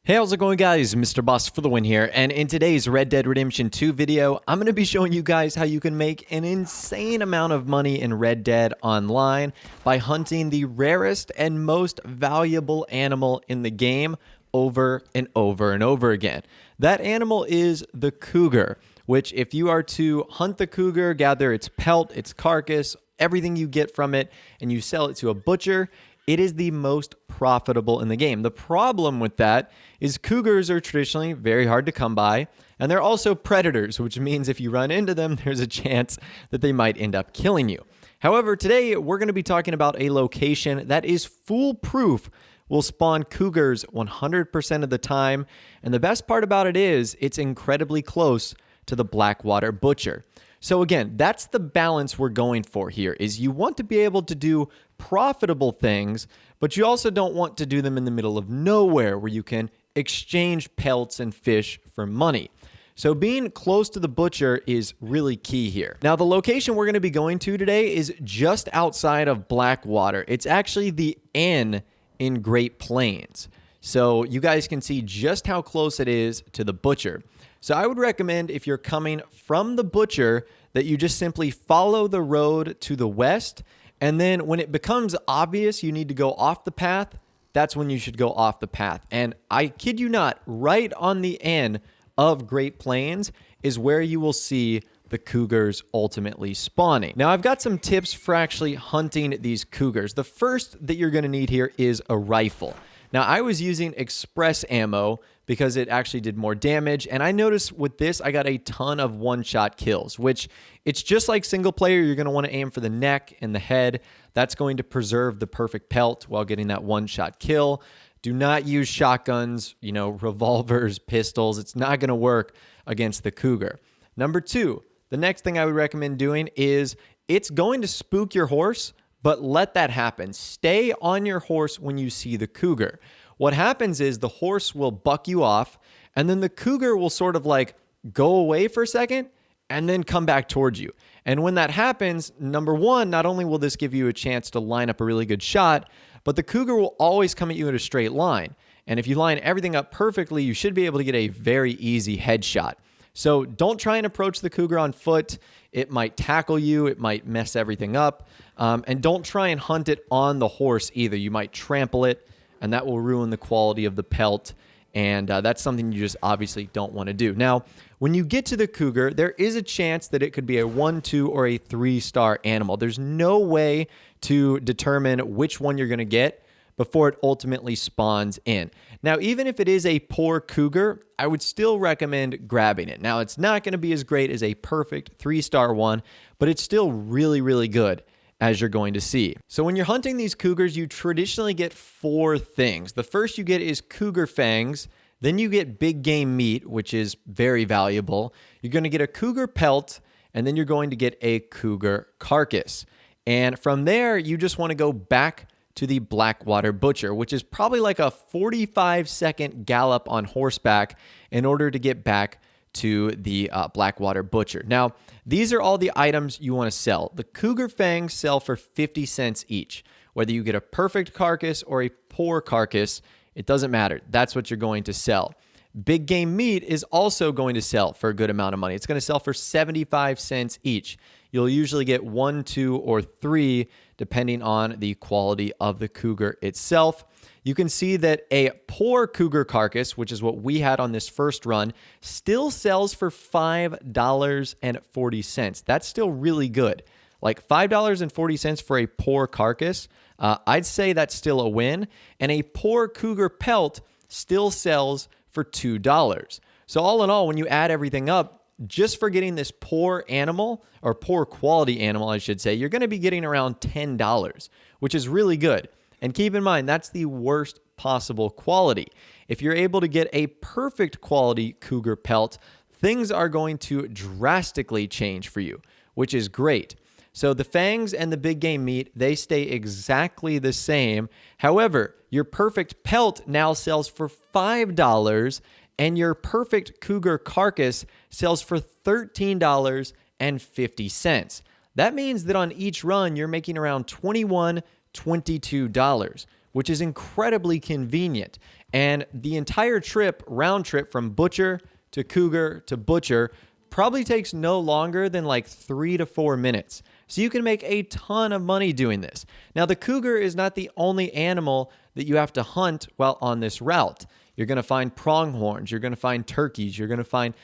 Hey, how's it going, guys? Mr. Boss for the win here, and in today's Red Dead Redemption 2 video, I'm going to be showing you guys how you can make an insane amount of money in Red Dead Online by hunting the rarest and most valuable animal in the game over and over and over again. That animal is the cougar, which if you are to hunt the cougar, gather its pelt, its carcass, everything you get from it, and you sell it to a butcher, it is the most profitable in the game. The problem with that is cougars are traditionally very hard to come by, and they're also predators, which means if you run into them, there's a chance that they might end up killing you. However, today we're going to be talking about a location that is foolproof, will spawn cougars 100% of the time, and the best part about it is it's incredibly close to the Blackwater butcher. So again, that's the balance we're going for here, is you want to be able to do profitable things, but you also don't want to do them in the middle of nowhere where you can exchange pelts and fish for money. So being close to the butcher is really key here. Now, the location we're going to be going to today is just outside of Blackwater. It's actually the inn in Great Plains. So you guys can see just how close it is to the butcher. So I would recommend, if you're coming from the butcher, that you just simply follow the road to the west, and then when it becomes obvious you need to go off the path, that's when you should go off the path. And I kid you not, right on the end of Great Plains is where you will see the cougars ultimately spawning. Now, I've got some tips for actually hunting these cougars. The first that you're going to need here is a rifle. Now, I was using express ammo because it actually did more damage, and I noticed with this, I got a ton of one-shot kills, which it's just like single player. You're going to want to aim for the neck and the head. That's going to preserve the perfect pelt while getting that one-shot kill. Do not use shotguns, revolvers, pistols. It's not going to work against the cougar. Number two, the next thing I would recommend doing is it's going to spook your horse, but let that happen. Stay on your horse when you see the cougar. What happens is the horse will buck you off, and then the cougar will sort of like go away for a second and then come back towards you. And when that happens, number one, not only will this give you a chance to line up a really good shot, but the cougar will always come at you in a straight line. And if you line everything up perfectly, you should be able to get a very easy headshot. So don't try and approach the cougar on foot. It might tackle you. It might mess everything up. And don't try and hunt it on the horse either. You might trample it, and that will ruin the quality of the pelt. And that's something you just obviously don't want to do. Now, when you get to the cougar, there is a chance that it could be a 1, 2, or a 3-star animal. There's no way to determine which one you're going to get before it ultimately spawns in. Now, even if it is a poor cougar, I would still recommend grabbing it. Now, it's not going to be as great as a perfect 3-star one, but it's still really, really good, as you're going to see. So when you're hunting these cougars, you traditionally get 4 things. The first you get is cougar fangs. Then you get big game meat, which is very valuable. You're going to get a cougar pelt, and then you're going to get a cougar carcass. And from there, you just want to go back to the Blackwater butcher, which is probably like a 45-second gallop on horseback in order to get back to the Blackwater butcher. Now, these are all the items you want to sell. The cougar fangs sell for 50 cents each. Whether you get a perfect carcass or a poor carcass, it doesn't matter. That's what you're going to sell. Big game meat is also going to sell for a good amount of money. It's going to sell for 75 cents each. You'll usually get 1, 2, or 3, depending on the quality of the cougar itself. You can see that a poor cougar carcass, which is what we had on this first run, still sells for $5.40. That's still really good. Like $5.40 for a poor carcass, I'd say that's still a win. And a poor cougar pelt still sells for $2. So all in all, when you add everything up, just for getting this poor animal, or poor quality animal, I should say, you're going to be getting around $10, which is really good. And keep in mind, that's the worst possible quality. If you're able to get a perfect quality cougar pelt, things are going to drastically change for you, which is great. So the fangs and the big game meat, they stay exactly the same. However, your perfect pelt now sells for $5, and your perfect cougar carcass sells for $13.50. That means that on each run, you're making around $22, which is incredibly convenient. And the entire trip, round trip from butcher to cougar to butcher, probably takes no longer than like 3 to 4 minutes. So you can make a ton of money doing this. Now, the cougar is not the only animal that you have to hunt while on this route. You're going to find pronghorns, you're going to find turkeys, you're going to find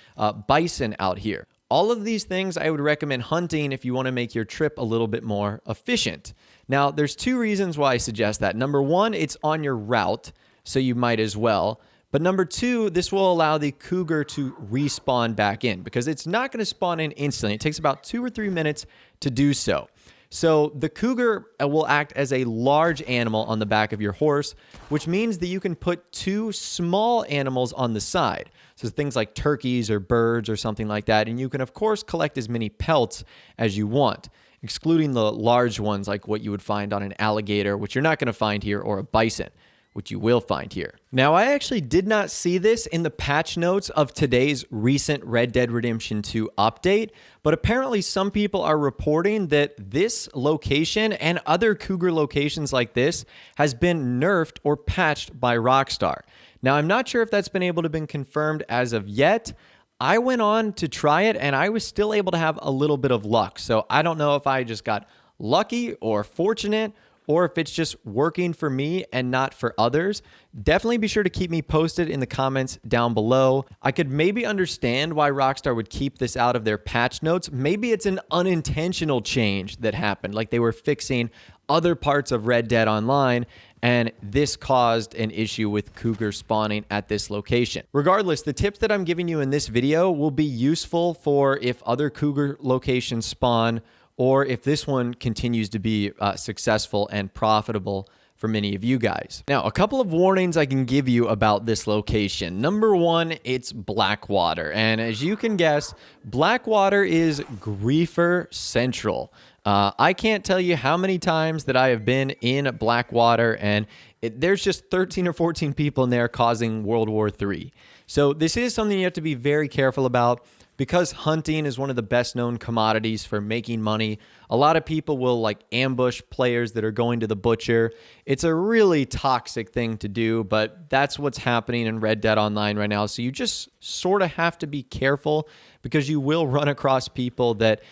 bison out here. All of these things I would recommend hunting if you want to make your trip a little bit more efficient. Now, there's 2 reasons why I suggest that. Number 1, it's on your route, so you might as well. But number 2, this will allow the cougar to respawn back in because it's not going to spawn in instantly. It takes about 2 or 3 minutes to do so. So the cougar will act as a large animal on the back of your horse, which means that you can put 2 small animals on the side. So things like turkeys or birds or something like that. And you can, of course, collect as many pelts as you want, excluding the large ones like what you would find on an alligator, which you're not going to find here, or a bison, which you will find here. Now, I actually did not see this in the patch notes of today's recent Red Dead Redemption 2 update, but apparently some people are reporting that this location and other cougar locations like this has been nerfed or patched by Rockstar. Now, I'm not sure if that's been able to be confirmed as of yet. I went on to try it and I was still able to have a little bit of luck. So I don't know if I just got lucky or fortunate, or if it's just working for me and not for others. Definitely be sure to keep me posted in the comments down below. I could maybe understand why Rockstar would keep this out of their patch notes. Maybe it's an unintentional change that happened, like they were fixing other parts of Red Dead Online, and this caused an issue with cougar spawning at this location. Regardless, the tips that I'm giving you in this video will be useful for if other cougar locations spawn, or if this one continues to be successful and profitable for many of you guys. Now, a couple of warnings I can give you about this location. Number 1, it's Blackwater. And as you can guess, Blackwater is griefer central. I can't tell you how many times that I have been in Blackwater and there's just 13 or 14 people in there causing World War III. So this is something you have to be very careful about. Because hunting is one of the best known commodities for making money, a lot of people will like ambush players that are going to the butcher. It's a really toxic thing to do, but that's what's happening in Red Dead Online right now. So you just sort of have to be careful because you will run across people that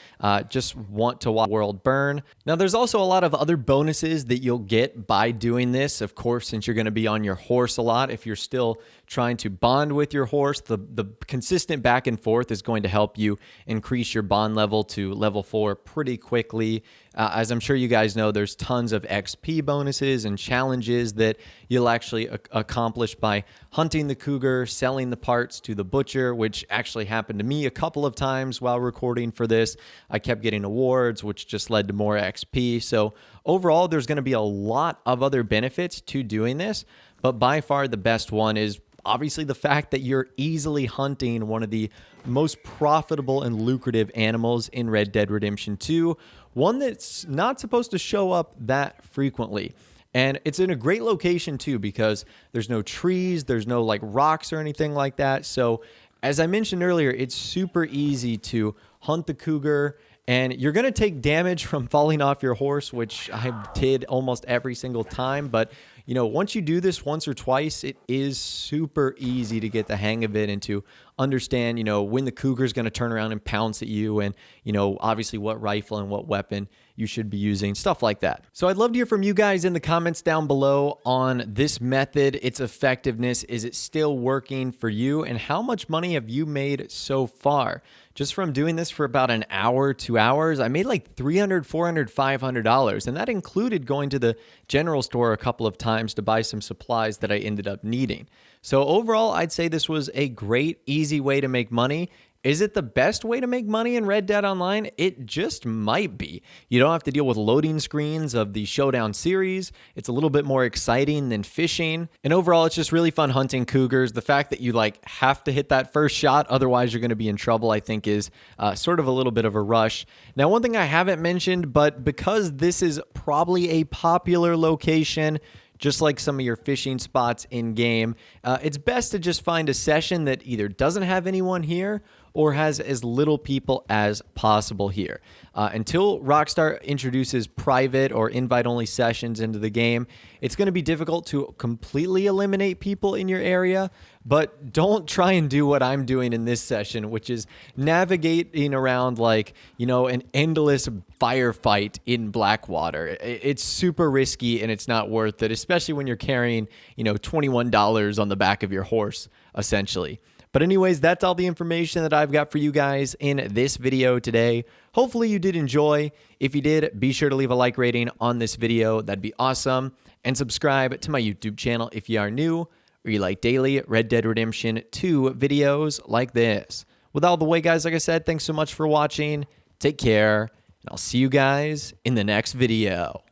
just want to watch the world burn. Now, there's also a lot of other bonuses that you'll get by doing this. Of course, since you're going to be on your horse a lot, if you're still trying to bond with your horse, the consistent back and forth is going to help you increase your bond level to level 4 pretty quickly. As I'm sure you guys know, there's tons of XP bonuses and challenges that you'll actually accomplish by hunting the cougar, selling the parts to the butcher, which actually happened to me a couple of times while recording for this. I kept getting awards, which just led to more XP. So overall, there's going to be a lot of other benefits to doing this, but by far the best one is obviously the fact that you're easily hunting one of the most profitable and lucrative animals in Red Dead Redemption 2, one that's not supposed to show up that frequently. And it's in a great location too because there's no trees, there's no like rocks or anything like that. So as I mentioned earlier, it's super easy to hunt the cougar, and you're going to take damage from falling off your horse, which I did almost every single time. But, you know, once you do this once or twice, it is super easy to get the hang of it and to understand, you know, when the cougar is going to turn around and pounce at you and, you know, obviously what rifle and what weapon you should be using, stuff like that. So I'd love to hear from you guys in the comments down below on this method, its effectiveness. Is it still working for you? And how much money have you made so far? Just from doing this for about an hour, 2 hours, I made like $300, $400, $500. And that included going to the general store a couple of times to buy some supplies that I ended up needing. So overall, I'd say this was a great, easy way to make money. Is it the best way to make money in Red Dead Online? It just might be. You don't have to deal with loading screens of the Showdown series. It's a little bit more exciting than fishing. And overall, it's just really fun hunting cougars. The fact that you like have to hit that first shot, otherwise you're going to be in trouble, I think is sort of a little bit of a rush. Now, one thing I haven't mentioned, but because this is probably a popular location, just like some of your fishing spots in game, it's best to just find a session that either doesn't have anyone here or has as little people as possible here. Until Rockstar introduces private or invite-only sessions into the game, it's going to be difficult to completely eliminate people in your area, but don't try and do what I'm doing in this session, which is navigating around like, an endless firefight in Blackwater. It's super risky and it's not worth it, especially when you're carrying, $21 on the back of your horse, essentially. But anyways, that's all the information that I've got for you guys in this video today. Hopefully you did enjoy. If you did, be sure to leave a like rating on this video. That'd be awesome. And subscribe to my YouTube channel if you are new or you like daily Red Dead Redemption 2 videos like this. With all the way, guys, like I said, thanks so much for watching. Take care, and I'll see you guys in the next video.